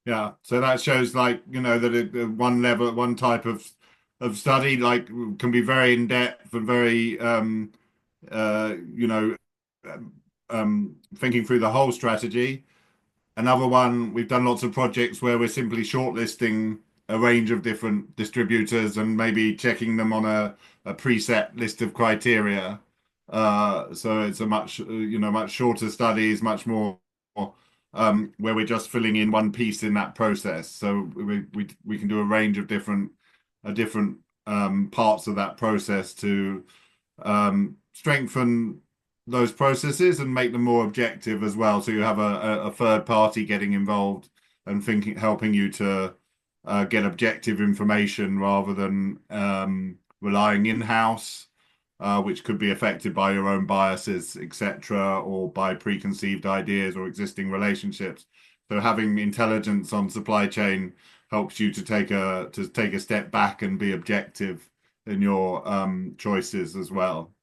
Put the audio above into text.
Yeah, so that shows like, that one type of study like can be very in depth and very uh you know um, thinking through the whole strategy. Another one, we've done lots of projects where we're simply shortlisting a range of different distributors and maybe checking them on a preset list of criteria. So it's a much shorter studies, much more where we're just filling in one piece in that process. So we can do a range of different parts of that process to strengthen those processes and make them more objective as well. So you have a third party getting involved and helping you to get objective information rather than relying in-house, which could be affected by your own biases, etc., or by preconceived ideas or existing relationships. So having intelligence on supply chain helps you to take a step back and be objective in your choices as well.